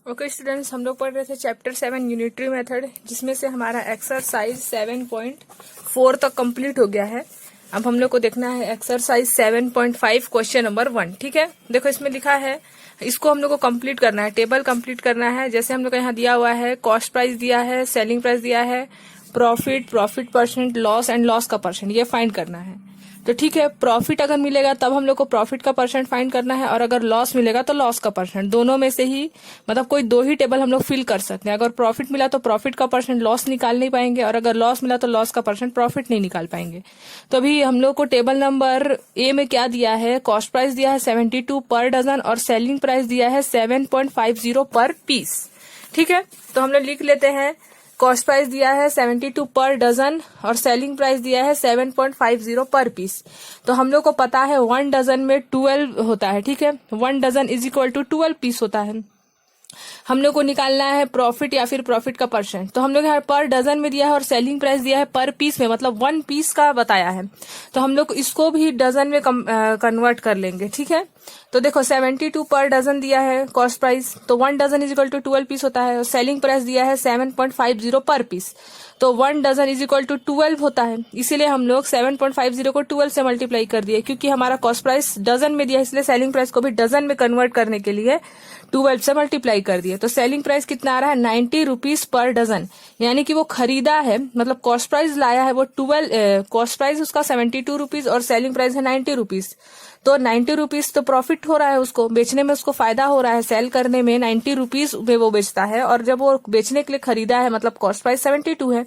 Okay students, हम लोग पढ़ रहे थे चैप्टर 7 यूनिटरी मेथड, जिसमें से हमारा एक्सरसाइज 7.4 तक कंप्लीट हो गया है। अब हम लोग को देखना है एक्सरसाइज 7.5 क्वेश्चन नंबर 1। ठीक है, देखो इसमें लिखा है, इसको हम लोग को कंप्लीट करना है, टेबल कंप्लीट करना है। जैसे हम लोग को यहाँ दिया हुआ है, कॉस्ट प्राइस दिया है, सेलिंग प्राइस दिया है, profit, profit percent, loss and loss का परसेंट, ये फाइंड करना है। तो ठीक है, प्रॉफिट अगर मिलेगा तब हम लोग को प्रॉफिट का परसेंट फाइंड करना है, और अगर लॉस मिलेगा तो लॉस का परसेंट। दोनों में से ही मतलब कोई दो ही टेबल हम लोग फिल कर सकते हैं। अगर प्रॉफिट मिला तो प्रॉफिट का परसेंट लॉस निकाल नहीं पाएंगे, और अगर लॉस मिला तो लॉस का परसेंट प्रॉफिट नहीं निकाल पाएंगे। तो अभी हम लोग को टेबल नंबर ए में क्या दिया है, कॉस्ट प्राइस दिया है 72 पर डजन और सेलिंग प्राइस दिया है 7.50 पर पीस। ठीक है, तो हम लोग लिख लेते हैं, कॉस्ट प्राइस दिया है 72 पर डजन और सेलिंग प्राइस दिया है 7.50 पर पीस। तो हम लोग को पता है 1 डजन में 12 होता है। ठीक है, 1 dozen is equal to 12 piece होता है। हम लोग को निकालना है प्रॉफिट या फिर प्रॉफिट का परसेंट। तो हम लोग यहाँ पर डजन में दिया है और सेलिंग प्राइस दिया है पर पीस में, मतलब 1 पीस का बताया है। तो हम लोग इसको भी डजन में कन्वर्ट कर लेंगे। ठीक है, तो देखो 72 पर डजन दिया है कॉस्ट प्राइस, तो 1 dozen is equal to 12 piece होता है। और सेलिंग प्राइस दिया है 7.50 पर पीस, तो 1 डजन इज इक्वल टू 12 होता है। इसीलिए हम लोग 7.50 को 12 से मल्टीप्लाई कर दिए, क्योंकि हमारा कॉस्ट प्राइस डजन में दिया है, इसलिए सेलिंग प्राइस को भी डजन में कन्वर्ट करने के लिए 12 से मल्टीप्लाई कर दिए। तो सेलिंग प्राइस कितना आ रहा है, 90 रुपीज पर डजन। यानी कि वो खरीदा है, मतलब कॉस्ट प्राइस लाया है वो 12, कॉस्ट प्राइस उसका 72 रुपीज और सेलिंग प्राइस है 90 रुपीज। तो 90 रुपीज तो प्रॉफिट हो रहा है, उसको बेचने में उसको फायदा हो रहा है। सेल करने में 90 रुपीज में वो बेचता है, और जब वो बेचने के लिए खरीदा है, मतलब कॉस्ट प्राइस 72 है,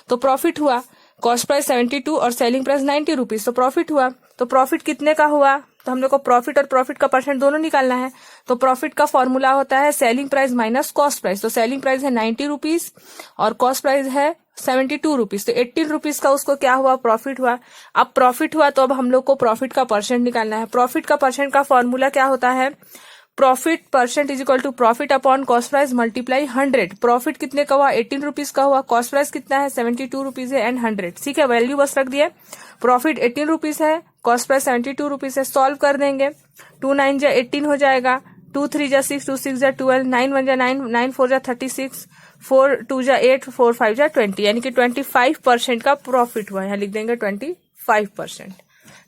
तो प्रॉफिट हुआ। कॉस्ट प्राइस 72 और सेलिंग प्राइस 90 रुपीज, तो प्रॉफिट हुआ। तो प्रॉफिट कितने का हुआ, तो हम लोग को प्रॉफिट और प्रॉफिट का परसेंट दोनों निकालना है। तो प्रॉफिट का फॉर्मूला होता है selling price minus cost price. तो सेलिंग प्राइस है 90 रुपीज और कॉस्ट प्राइस है 72 रुपीज, तो 18 रुपीज का उसको क्या हुआ, प्रॉफिट हुआ। अब प्रॉफिट हुआ तो अब हम लोग को प्रॉफिट का परसेंट निकालना है। प्रॉफिट का परसेंट का फॉर्मूला क्या होता है, profit percent is equal to profit upon cost price multiply 100। Profit कितने का हुआ, 18 रुपीज का हुआ, कॉस्ट प्राइस कितना है 72 रुपीज है एंड 100। ठीक है, वैल्यू बस रख दिए। प्रॉफिट 18 रुपीज है, कॉस्ट प्राइस 72 रुपीज है। सॉल्व कर देंगे, 2 9 जा 18 हो जाएगा, 2 3 जा 6, 2 6 जा 12, 9 1 जा 9, 9 4 जा 36, 4 2 जा 8, 4 5 जा 20, यानी कि 25% का प्रॉफिट हुआ। यहाँ लिख देंगे 25%।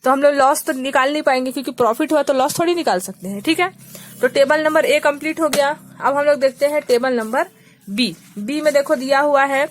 तो हम लोग लॉस तो निकाल नहीं पाएंगे, क्योंकि प्रॉफिट हुआ तो लॉस थोड़ी निकाल सकते हैं। ठीक है, तो टेबल नंबर ए कंप्लीट हो गया। अब हम लोग देखते हैं टेबल नंबर बी। बी में देखो दिया हुआ है,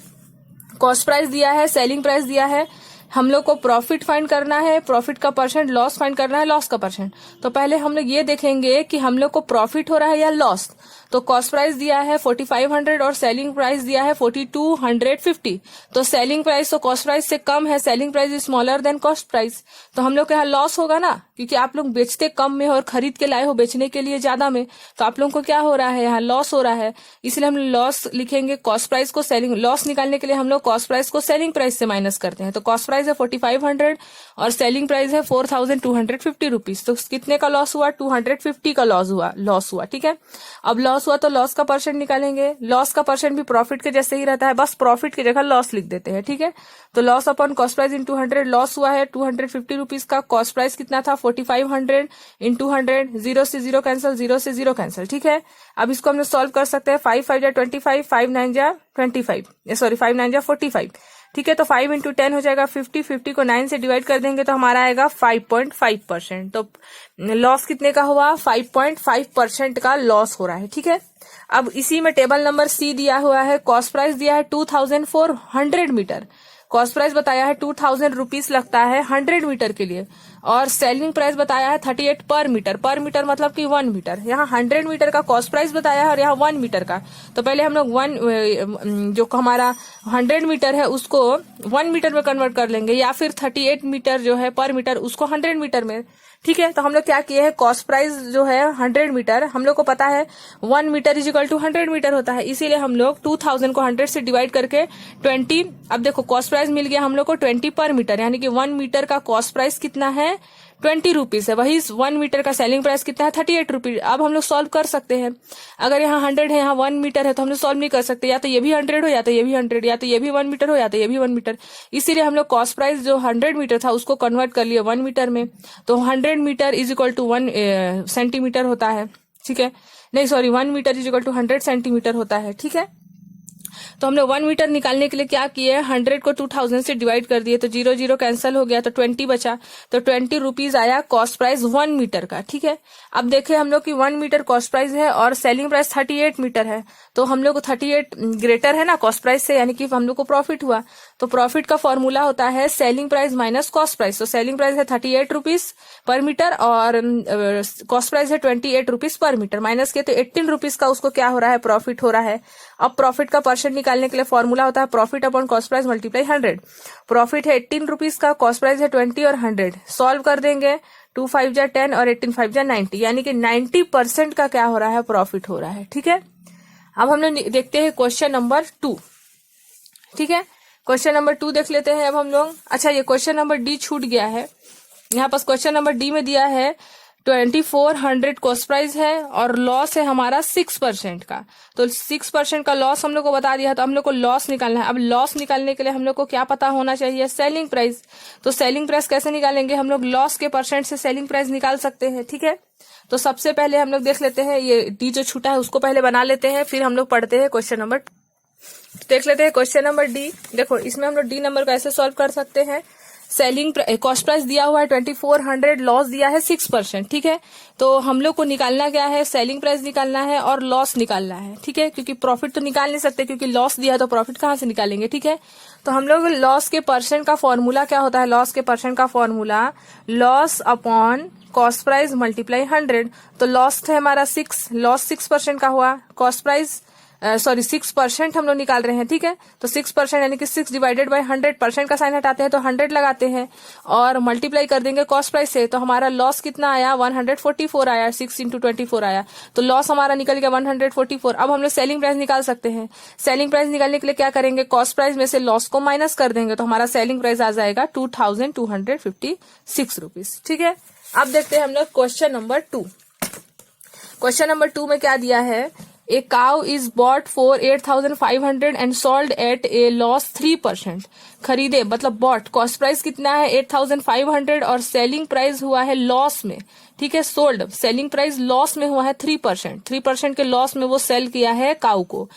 कॉस्ट प्राइस दिया है, सेलिंग प्राइस दिया है, हम लोग को प्रॉफिट फाइंड करना है, प्रॉफिट का परसेंट, लॉस फाइंड करना है, लॉस का परसेंट। तो पहले हम लोग ये देखेंगे कि हम लोग को प्रॉफिट हो रहा है या लॉस। तो कॉस्ट प्राइस दिया है 4500 और सेलिंग प्राइस दिया है 4250। तो सेलिंग प्राइस तो कॉस्ट प्राइस से कम है, selling price is smaller than cost price. तो हम लोग के यहाँ लॉस होगा ना, क्योंकि आप लोग बेचते कम में और खरीद के लाए हो बेचने के लिए ज्यादा में, तो आप लोगों को क्या हो रहा है, यहाँ लॉस हो रहा है। इसलिए हम लॉस लिखेंगे। कॉस्ट प्राइस को सेलिंग, लॉस निकालने के लिए हम लोग कॉस्ट प्राइस को सेलिंग प्राइस से माइनस करते हैं। तो कॉस्ट प्राइस है 4500 और सेलिंग प्राइस है 4250 रुपीज। तो कितने का लॉस हुआ, 250 का लॉस हुआ। ठीक है, अब लॉस हुआ तो लॉस का परसेंट निकालेंगे। लॉस का परसेंट भी प्रॉफिट के जैसे ही रहता है, बस प्रॉफिट की जगह लॉस लिख देते हैं। ठीक है, तो loss upon cost price in 200, loss हुआ है 250 रुपीज का। कॉस्ट प्राइस कितना था 4500 इन 200, 0 से 0 कैंसिल, 0 से 0 कैंसिल। ठीक है, अब इसको हम लोग सॉल्व कर सकते हैं। 5 5 जा 25, 5 9 जा 25, सॉरी 5 9 जा 45। ठीक है, तो 5 इंटू 10 हो जाएगा 50, 50 को 9 से डिवाइड कर देंगे तो हमारा आएगा 5.5%। तो लॉस कितने का हुआ, 5.5% का लॉस हो रहा है। ठीक है, अब इसी में टेबल नंबर सी दिया हुआ है, कॉस्ट प्राइस दिया है 2400 मीटर। कॉस्ट प्राइस बताया है 2000 रुपीज लगता है 100 मीटर के लिए, और सेलिंग प्राइस बताया है 38 पर मीटर। पर मीटर मतलब कि 1 मीटर। यहाँ 100 मीटर का कॉस्ट प्राइस बताया है और यहाँ 1 मीटर का। तो पहले हम लोग जो हमारा 100 मीटर है उसको 1 मीटर में कन्वर्ट कर लेंगे, या फिर 38 मीटर जो है पर मीटर उसको 100 मीटर में। ठीक है, तो हम लोग क्या किए हैं, कॉस्ट प्राइस जो है 100 मीटर, हम लोग को पता है 1 metre is equal to 100 metre होता है, इसीलिए हम लोग 2000 को 100 से डिवाइड करके 20, अब देखो कॉस्ट प्राइस मिल गया हम लोग को 20 पर मीटर, यानी कि 1 मीटर का कॉस्ट प्राइस कितना है 20 रुपीज है। वही 1 मीटर का सेलिंग प्राइस कितना है 38 रुपीज। अब हम लोग सॉल्व कर सकते हैं। अगर यहाँ 100 है, यहाँ 1 मीटर है, तो हम लोग सॉल्व नहीं कर सकते, या तो ये भी 100 हो, या तो ये भी 100, या तो ये भी 1 मीटर हो, या तो ये भी 1 मीटर। इसीलिए हम लोग कॉस्ट प्राइस जो 100 मीटर था उसको कन्वर्ट कर लिए 1 मीटर में। तो 100 metre is equal to 1 centimetre होता है। ठीक है, नहीं sorry 1 metre is equal to 100 centimetre होता है, ठीक है। तो हमने 1 मीटर निकालने के लिए क्या किए, 100 को 2000 से डिवाइड कर दिए, तो 0 0 कैंसिल हो गया, तो 20 बचा, तो 20 रुपीज आया कॉस्ट प्राइस 1 मीटर का, ठीक है। अब देखे हम लोग कि 1 मीटर कॉस्ट प्राइस है और सेलिंग प्राइस 38 मीटर है, तो हम लोग को 38 ग्रेटर है ना कॉस्ट प्राइस से, यानी कि हम लोग को प्रॉफिट हुआ। तो प्रॉफिट का फॉर्मूला होता है selling price minus cost price. तो सेलिंग प्राइस है 38 रुपीज पर मीटर और कॉस्ट प्राइस है 28 रुपीज पर मीटर, माइनस के तो 18 रुपीज का उसको क्या हो रहा है, प्रॉफिट हो रहा है। अब प्रॉफिट का परसेंट निकालने के लिए फॉर्मूला होता है profit upon cost price multiply 100। Profit है 18 रुपीज का, कॉस्ट प्राइस है 20 और 100 सॉल्व कर देंगे, 2 5 जा 10 और 18 5 जा 90, यानी कि 90% का क्या हो रहा है, प्रॉफिट हो रहा है, ठीक है। अब हम लोग देखते हैं क्वेश्चन नंबर 2, ठीक है। क्वेश्चन नंबर 2 देख लेते हैं अब हम लोग। अच्छा ये क्वेश्चन नंबर डी छूट गया है, यहाँ पास क्वेश्चन नंबर डी में दिया है 2400 कॉस्ट प्राइस है और लॉस है हमारा 6% का। तो 6% का लॉस हम लोग को बता दिया है, तो हम लोग को लॉस निकालना है। अब लॉस निकालने के लिए हम लोग को क्या पता होना चाहिए, सेलिंग प्राइस। तो सेलिंग प्राइस कैसे निकालेंगे, हम लोग लॉस के परसेंट से सेलिंग प्राइस निकाल सकते हैं, ठीक है। तो सबसे पहले हम लोग देख लेते हैं, ये डी जो छूटा है उसको पहले बना लेते हैं, फिर हम लोग पढ़ते हैं क्वेश्चन नंबर। देख लेते हैं क्वेश्चन नंबर डी। देखो इसमें हम लोग डी नंबर को ऐसे सॉल्व कर सकते हैं, सेलिंग कॉस्ट प्राइस दिया हुआ है 2400, लॉस दिया है 6%, ठीक है। तो हम लोग को निकालना क्या है, सेलिंग प्राइस निकालना है और लॉस निकालना है, ठीक है, क्योंकि प्रॉफिट तो निकाल नहीं सकते, क्योंकि लॉस दिया है तो प्रॉफिट कहाँ से निकालेंगे, ठीक है। तो हम लोग लॉस के परसेंट का फॉर्मूला क्या होता है, लॉस के परसेंट का formula loss upon cost price multiply 100। तो लॉस है हमारा 6, लॉस 6% का हुआ, कॉस्ट प्राइस 6% हम लोग निकाल रहे हैं, ठीक है। तो 6% यानी कि 6 डिवाइडेड बाय 100%, का साइन हटाते हैं तो 100 लगाते हैं और मल्टीप्लाई कर देंगे कॉस्ट प्राइस से। तो हमारा लॉस कितना आया, 144 आया, 6 × 24 आया, तो लॉस हमारा निकल गया 144। अब हम लोग सेलिंग प्राइस निकाल सकते हैं। सेलिंग प्राइस निकालने के लिए क्या करेंगे, कॉस्ट प्राइस में से लॉस को माइनस कर देंगे, तो हमारा सेलिंग प्राइस आ जाएगा 2256 रुपीज, ठीक है। अब देखते हैं हम लोग क्वेश्चन नंबर 2। क्वेश्चन नंबर 2 में क्या दिया है, A cow is bought for 8,500 and sold at a loss 3%। खरीदे मतलब बॉट, कॉस्ट प्राइस कितना है 8,500 और सेलिंग प्राइस हुआ है लॉस में, ठीक है। सोल्ड, सेलिंग प्राइस लॉस में हुआ है 3%, 3% के लॉस में वो सेल किया है काऊ को।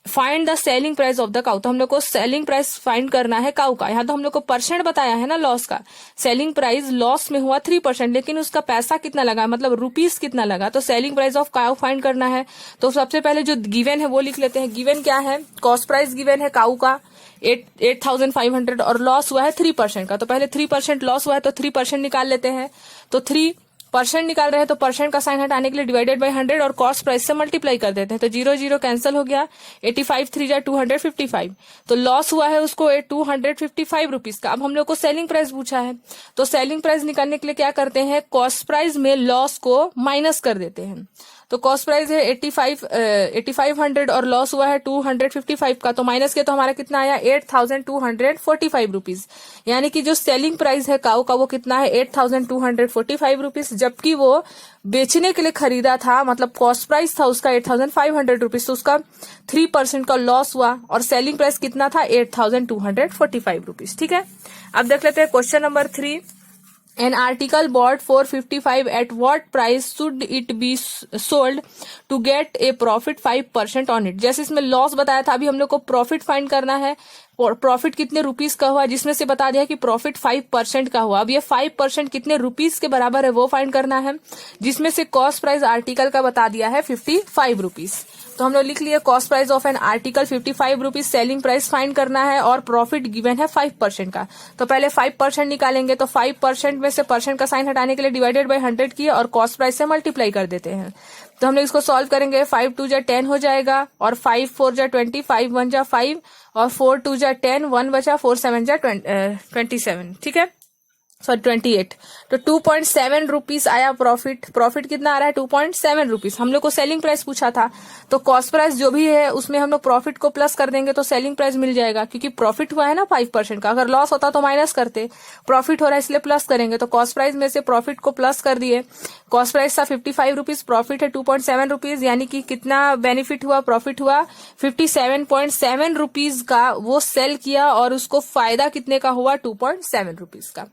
Find the selling price of the cow, तो हम लोग को सेलिंग प्राइस फाइंड करना है काऊ का। यहाँ तो हम लोग को परसेंट बताया है ना लॉस का, सेलिंग प्राइस लॉस में हुआ 3%, लेकिन उसका पैसा कितना लगा, मतलब रुपीस कितना लगा, तो selling price of cow find करना है। तो सबसे पहले जो गिवन है वो लिख लेते हैं। गिवन क्या है, कॉस्ट प्राइस गिवन है काऊ का 8,500 और लॉस हुआ है 3% का। तो पहले 3% लॉस हुआ है तो 3% निकाल लेते हैं। तो 3% निकाल रहे हैं तो परसेंट का साइन हटाने के लिए डिवाइडेड बाय 100 और कॉस्ट प्राइस से मल्टीप्लाई कर देते हैं, तो 0 0 कैंसिल हो गया, 85 3 जा 255। तो लॉस हुआ है उसको 255 रुपीज का। अब हम लोग को सेलिंग प्राइस पूछा है, तो सेलिंग प्राइस निकालने के लिए क्या करते हैं, कॉस्ट प्राइस में लॉस को माइनस कर देते हैं। तो कॉस्ट प्राइस है 8500 और लॉस हुआ है 255 का, तो माइनस के तो हमारा कितना आया 8245 रुपीज, यानी कि जो सेलिंग प्राइस है काऊ का वो कितना है 8245 रुपीज, जबकि वो बेचने के लिए खरीदा था, मतलब कॉस्ट प्राइस था उसका 8500 रुपीज, तो उसका 3% का लॉस हुआ और सेलिंग प्राइस कितना था 8245 रुपीज, ठीक है। अब देख लेते हैं question number 3। An article bought for 55, at what price should it be sold to get a profit 5% on it। जैसे इसमें लॉस बताया था, अभी हम लोग को प्रॉफिट फाइंड करना है। प्रॉफिट कितने रुपीस का हुआ, जिसमें से बता दिया कि प्रॉफिट 5% का हुआ। अब ये 5% कितने रुपीस के बराबर है वो फाइंड करना है, जिसमें से कॉस्ट प्राइस आर्टिकल का बता दिया है 55 रुपीज। तो हम लोग लिख लिए cost price of an article 55 rupees, selling price find करना है और प्रॉफिट गिवन है 5% का। तो पहले 5% निकालेंगे, तो 5% में से परसेंट का साइन हटाने के लिए डिवाइडेड बाय 100 किए और कॉस्ट प्राइस से मल्टीप्लाई कर देते हैं। तो हम लोग इसको सॉल्व करेंगे, 5 2 जा 10 हो जाएगा और 5 4 जा 20, 5 1 जा 5 और 4 2 जा 10, 1 बचा, 4 7 जा 27, ठीक है, सॉरी 28। तो 2.7 रुपीज आया प्रॉफिट। प्रॉफिट कितना आ रहा है 2.7 रुपीज। हम लोग को सेलिंग प्राइस पूछा था, तो कॉस्ट प्राइस जो भी है उसमें हम लोग प्रॉफिट को प्लस कर देंगे तो सेलिंग प्राइस मिल जाएगा, क्योंकि प्रॉफिट हुआ है ना 5% का। अगर लॉस होता तो माइनस करते, प्रॉफिट हो रहा है इसलिए प्लस करेंगे। तो कॉस्ट प्राइस में से प्रॉफिट को प्लस कर दिए। कॉस्ट प्राइस था 55 रुपीज, प्रॉफिट है 2.7 रुपीज, यानी कि कितना बेनिफिट हुआ, प्रॉफिट हुआ 57.7 रुपीज का वो सेल किया और उसको फायदा कितने का हुआ 2.7 रुपीज का।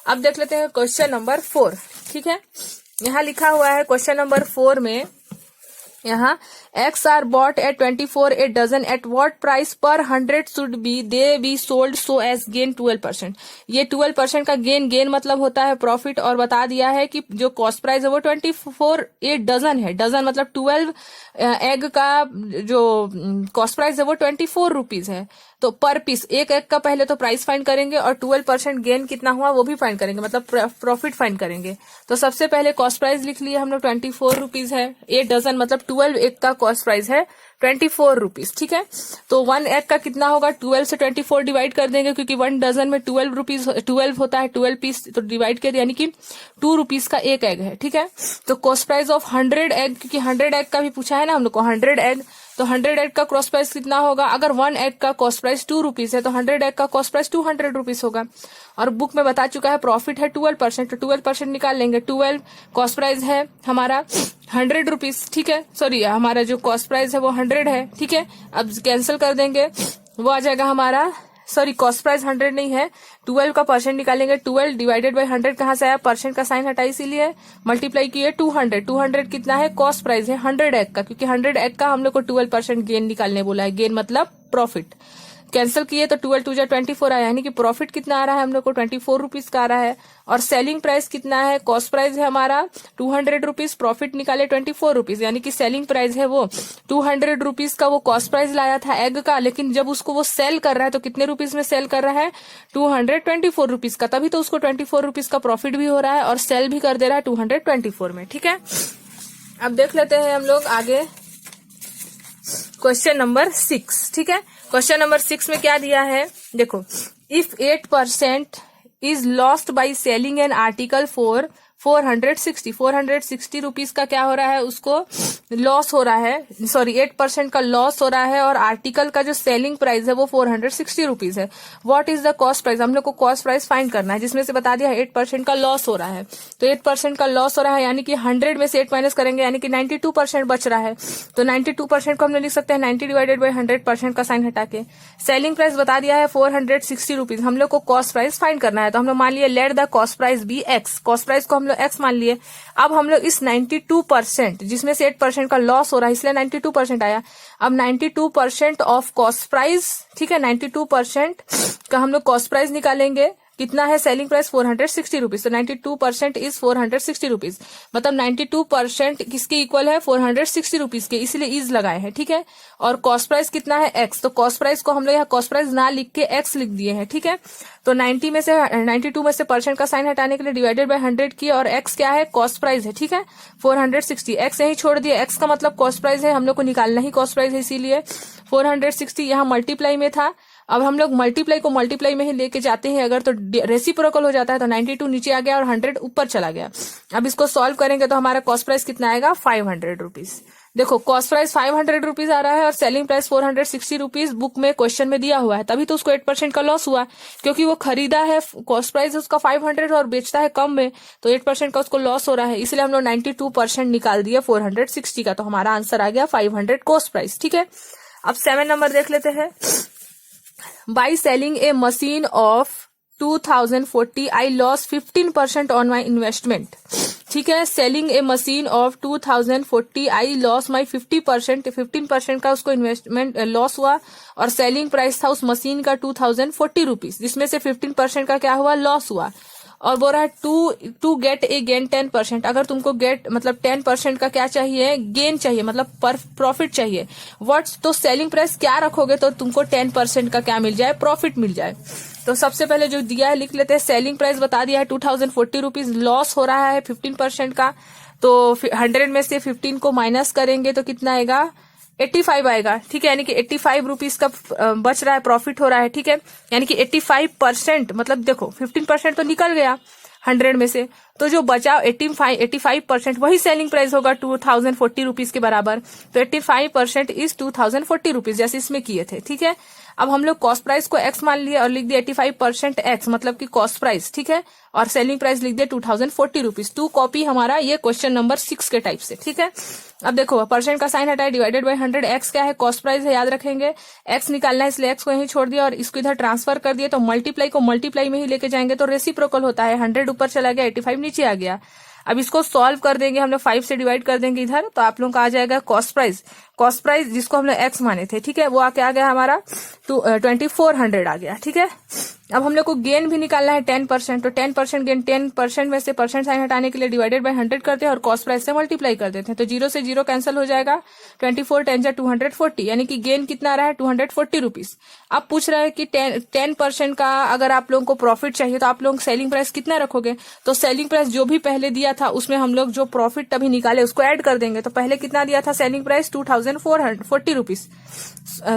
अब देख लेते हैं क्वेश्चन नंबर 4, ठीक है। यहाँ लिखा हुआ है क्वेश्चन नंबर 4 में यहाँ X are bought at 24 a dozen at what price per 100 should be they be sold so as gain 12%। ये 12% का गेन मतलब होता है प्रॉफिट, और बता दिया है कि जो कॉस्ट प्राइस है वो 24 a डजन है। डजन मतलब 12 एग का जो कॉस्ट प्राइस है वो 24 रुपीज है। तो पर पीस एक एग का पहले तो प्राइस फाइंड करेंगे और 12% गेन कितना हुआ वो भी फाइंड करेंगे, मतलब प्रॉफिट फाइंड करेंगे। तो सबसे पहले कॉस्ट प्राइस लिख लिया हम लोग 24 रुपीज है। ए डजन मतलब 12 एग का कॉस्ट प्राइस है 24 रुपीज, ठीक है। तो 1 एग का कितना होगा, 12 से 24 डिवाइड कर देंगे, क्योंकि 1 डजन में 12 रुपीज 12 होता है, 12 पीस तो डिवाइड कर, यानी कि 2 रुपीज का एक एग है, ठीक है। तो कॉस्ट प्राइस ऑफ 100 एग, क्योंकि 100 एग का भी पूछा है ना हम लोग को, 100 एग, तो 100 एग का कॉस्ट प्राइस कितना होगा। अगर 1 एग का कॉस्ट प्राइस 2 रुपीज है तो 100 एग का कॉस्ट प्राइस 200 रुपीज होगा। और बुक में बता चुका है प्रॉफिट है 12%, तो 12% निकाल लेंगे। 12 कॉस्ट प्राइस है हमारा 100 रुपीज, ठीक है। सॉरी, हमारा जो कॉस्ट प्राइस है वो 100 है, ठीक है। अब कैंसिल कर देंगे, वो आ जाएगा हमारा, सॉरी कॉस्ट प्राइस 100 नहीं है, 12 का परसेंट निकालेंगे। 12 डिवाइडेड बाय 100 कहाँ से आया, परसेंट का साइन हटा, इसीलिए मल्टीप्लाई किए 200। 200 कितना है, कॉस्ट प्राइस है 100 एग का, क्योंकि 100 एग का हम लोग को 12% गेन निकालने बोला है। गेन मतलब प्रॉफिट। कैंसिल किए तो 12 2 24 आया, यानी कि प्रॉफिट कितना आ रहा है हम लोग को 24 रुपीज का आ रहा है। और सेलिंग प्राइस कितना है, कॉस्ट प्राइस है हमारा 200 रुपीज, प्रॉफिट निकाले 24 रुपीज, यानी कि सेलिंग प्राइस है वो 200 रुपीज का वो कॉस्ट प्राइस लाया था एग का, लेकिन जब उसको वो सेल कर रहा है तो कितने रुपीज में सेल कर रहा है, 224 रुपीज का, तभी तो उसको 24 रुपीज का प्रॉफिट भी हो रहा है और सेल भी कर दे रहा है 224 में, ठीक है। अब देख लेते हैं हम लोग आगे क्वेश्चन नंबर 6, ठीक है। क्वेश्चन नंबर 6 में क्या दिया है, देखो, if 8% is lost by selling an article for 460 rupees का क्या हो रहा है, उसको लॉस हो रहा है, सॉरी 8% का लॉस हो रहा है, और आर्टिकल का जो सेलिंग प्राइस है वो 460 रुपीज है। What is the cost price, हम लोग को कॉस्ट प्राइस फाइंड करना है, जिसमें से बता दिया 8% का लॉस हो रहा है। तो 8% का लॉस हो रहा है, यानी कि 100 में से 8 माइनस करेंगे, यानी कि 92% बच रहा है। तो 92% को हम लोग लिख सकते हैं 90 डिवाइडेड बाई 100% का साइन हटा के। सेलिंग प्राइस बता दिया है 460 रुपीज, हम लोग को कॉस्ट प्राइस फाइंड करना है। तो हम लोग मान लिए let the cost price be x, cost price को हम लोग एक्स मान लिए। अब हम लोग इस 92% जिसमें से 8% का लॉस हो रहा है, इसलिए 92% आया। अब 92% ऑफ कॉस्ट प्राइस, ठीक है, 92% का हम लोग कॉस्ट प्राइस निकालेंगे। कितना है सेलिंग प्राइस 460 रुपीज, तो 92% इज 460 रुपीज, मतलब 92% किसके इक्वल है 460 रुपीज के, इसलिए इज लगाए हैं, ठीक है। और कॉस्ट प्राइस कितना है एक्स, तो कॉस्ट प्राइस को हम लोग यहाँ कॉस्ट प्राइस ना लिख के एक्स लिख दिए हैं, ठीक है। तो 92 में से परसेंट का साइन हटाने के लिए डिवाइडेड बाय 100 किए, और एक्स क्या है, कॉस्ट प्राइस है, ठीक है, 460। एक्स यही छोड़ दिए, एक्स का मतलब कॉस्ट प्राइस है, हम लोग को निकालना ही कॉस्ट प्राइस है, इसीलिए 460 यहाँ मल्टीप्लाई में था। अब हम लोग मल्टीप्लाई को मल्टीप्लाई में ही लेके जाते हैं, अगर तो रेसिप्रोकल हो जाता है तो 92 नीचे आ गया और 100 ऊपर चला गया। अब इसको सॉल्व करेंगे तो हमारा कॉस्ट प्राइस कितना आएगा 500 रुपीज। देखो कॉस्ट प्राइस 500 रुपीज आ रहा है और सेलिंग प्राइस 460 रुपीज बुक में क्वेश्चन में दिया हुआ है, तभी तो उसको 8% का लॉस हुआ, क्योंकि वो खरीदा है, कॉस्ट प्राइस उसका 500 और बेचता है कम में, तो 8% का उसको लॉस हो रहा है, इसलिए हम लोग 92% निकाल दिया 460 का, तो हमारा आंसर आ गया 500 कॉस्ट प्राइस, ठीक है। अब 7 नंबर देख लेते हैं। By selling a machine of 2040, I lost 15% on my investment. ठीक है, selling a machine of 2040 I loss my 50%, 15% का उसको इन्वेस्टमेंट लॉस हुआ, और सेलिंग प्राइस था उस मशीन का 2040 रुपीज, जिसमें से 15% का क्या हुआ, लॉस हुआ। और बोल रहा है टू गेट ए गेन 10%, अगर तुमको गेट मतलब 10% का क्या चाहिए, गेन चाहिए, मतलब प्रॉफिट चाहिए। व्हाट, तो सेलिंग प्राइस क्या रखोगे तो तुमको 10% का क्या मिल जाए, प्रॉफिट मिल जाए। तो सबसे पहले जो दिया है लिख लेते हैं। सेलिंग प्राइस बता दिया है 2040 रुपीज, लॉस हो रहा है 15% का, तो 100 में से 15 को माइनस करेंगे तो कितना आएगा, 85 आएगा, ठीक है, यानी कि 85 रुपीज का बच रहा है, प्रॉफिट हो रहा है, ठीक है, यानी कि 85%, मतलब देखो 15% तो निकल गया 100 में से, तो जो बचा 85% वही सेलिंग प्राइस होगा 2040 रुपीज के बराबर, तो 85% इज 2040 रुपीज, जैसे इसमें किए थे, ठीक है। अब हम लोग कॉस्ट प्राइस को एक्स मान लिए और लिख दिया 85% एक्स, मतलब कि कॉस्ट प्राइस, ठीक है, और सेलिंग प्राइस लिख दिया 2040 रुपीज। 2 कॉपी हमारा ये क्वेश्चन नंबर 6 के टाइप से, ठीक है। अब देखो परसेंट का साइन हटाए, डिवाइडेड बाय 100, एक्स क्या है, कॉस्ट प्राइस है, याद रखेंगे, एक्स निकालना है, इसलिए एक्स को यहीं छोड़ दिया और इसको इधर ट्रांसफर कर दिया, तो मल्टीप्लाई को मल्टीप्लाई में ही लेके जाएंगे तो रेसिप्रोकल होता है, 100 ऊपर चला गया, 85 नीचे आ गया। अब इसको सॉल्व कर देंगे हम लोग, 5 से डिवाइड कर देंगे इधर, तो आप लोगों का आ जाएगा कॉस्ट प्राइस जिसको हम लोग एक्स माने थे, ठीक है, वो आके आ गया हमारा 2400 आ गया, ठीक है। अब हम लोग को गेन भी निकालना है 10%, तो 10% गेन, 10% में से परसेंट साइन हटाने के लिए डिवाइडेड बाय 100 करते हैं और कॉस्ट प्राइस से मल्टीप्लाई कर देते हैं, तो 0 से 0 कैंसिल हो जाएगा, 24 10 240, यानी कि गेन कितना आ रहा है 240 रुपीज। अब पूछ रहा है कि 10% का अगर आप लोगों को प्रॉफिट चाहिए तो आप लोग सेलिंग प्राइस कितना रखोगे, तो सेलिंग प्राइस जो भी पहले दिया था उसमें हम लोग जो प्रॉफिट अभी निकाले उसको ऐड कर देंगे। तो पहले कितना दिया था selling price 2440 rupees,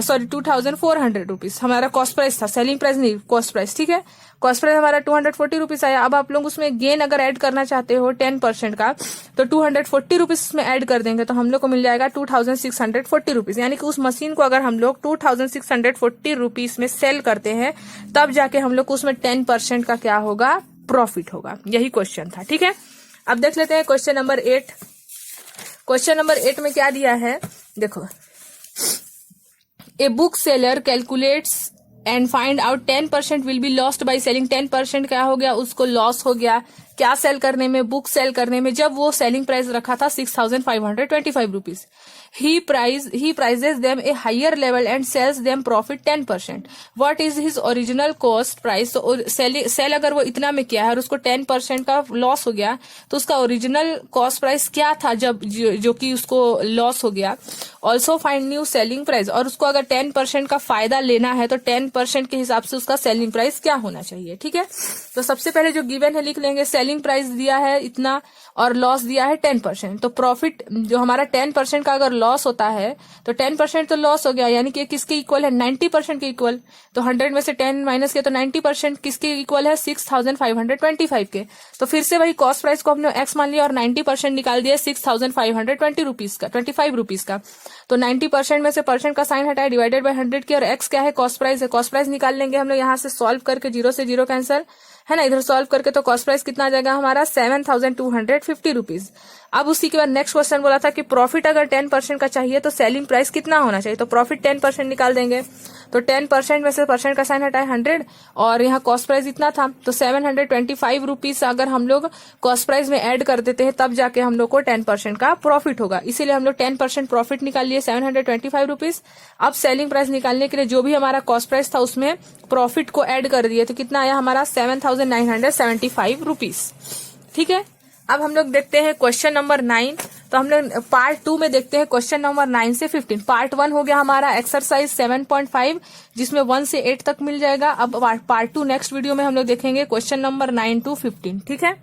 sorry 2400 rupees हमारा कॉस्ट प्राइस था, सेलिंग प्राइस नहीं कॉस्ट प्राइस, ठीक है। कॉस्ट प्राइस हमारा 240 रुपीज आया। अब आप लोग उसमें गेन अगर ऐड करना चाहते हो 10% का, तो 240 रुपीज में ऐड कर देंगे तो हम लोग को मिल जाएगा 2640 रुपीज, यानी कि उस मशीन को अगर हम लोग 2640 रुपीज में सेल करते हैं तब जाके हम लोग को उसमें 10% का क्या होगा, प्रॉफिट होगा। यही क्वेश्चन था, ठीक है। अब देख लेते हैं क्वेश्चन नंबर 8। क्वेश्चन नंबर 8 में क्या दिया है, देखो, a book seller calculates and find out 10% will be lost by selling, 10% क्या हो गया, उसको लॉस हो गया, क्या सेल करने में, बुक सेल करने में, जब वो सेलिंग प्राइस रखा था 6525 rupees. He prices them a higher level and sells them profit 10%। What is his original cost price, तो सेल अगर वो इतना में किया है और उसको 10% का लॉस हो गया तो उसका ओरिजिनल कॉस्ट प्राइस क्या था जब जो कि उसको लॉस हो गया। Also find new selling price, और उसको अगर 10% का फायदा लेना है तो 10% के हिसाब से उसका सेलिंग प्राइस क्या होना चाहिए, ठीक है। तो सबसे पहले जो गिवन है लिख लेंगे, सेलिंग प्राइस दिया है इतना और लॉस दिया है 10%, तो प्रॉफिट जो हमारा 10% का अगर लॉस होता है तो 10% तो लॉस हो गया, यानी कि किसके इक्वल है, 90% के इक्वल। तो 100 में से 10 माइनस किया तो 90% किसके इक्वल है, 6525 के। तो फिर से वही कॉस्ट प्राइस को हमने एक्स मान लिया और 90% निकाल दिया 6520 रुपीज का, 25 रुपीज का। तो 90% में से परसेंट का साइन हटाया, डिवाइडेड बाय 100 किया, और एक्स क्या है, कॉस्ट प्राइस है। कॉस्ट प्राइस निकाल लेंगे हम लोग यहाँ से सॉल्व करके, 0 से 0 कैंसिल है ना, इधर सॉल्व करके तो कॉस्ट प्राइस कितना आ जाएगा हमारा 7250 रुपीज। अब उसी के बाद नेक्स्ट क्वेश्चन बोला था कि प्रॉफिट अगर 10% का चाहिए तो सेलिंग प्राइस कितना होना चाहिए, तो प्रॉफिट 10% निकाल देंगे। तो 10% में से परसेंट का साइन हटाए 100 और यहाँ कॉस्ट प्राइस इतना था, तो 725 रुपीज अगर हम लोग कॉस्ट प्राइस में ऐड कर देते हैं तब जाके हम लोग को 10% का प्रॉफिट होगा, इसीलिए हम लोग 10% प्रॉफिट निकाल लिए 725 रुपीज। अब सेलिंग प्राइस निकालने के लिए जो भी हमारा कॉस्ट प्राइस था उसमें प्रॉफिट को ऐड कर दिए, तो कितना आया हमारा 7975 रुपीज, ठीक है। अब हम लोग देखते हैं क्वेश्चन नंबर 9। तो हम लोग पार्ट 2 में देखते हैं क्वेश्चन नंबर 9 से 15। पार्ट 1 हो गया हमारा एक्सरसाइज 7.5 जिसमें 1 से 8 तक मिल जाएगा। अब पार्ट 2 नेक्स्ट वीडियो में हम लोग देखेंगे क्वेश्चन नंबर 9 to 15, ठीक है।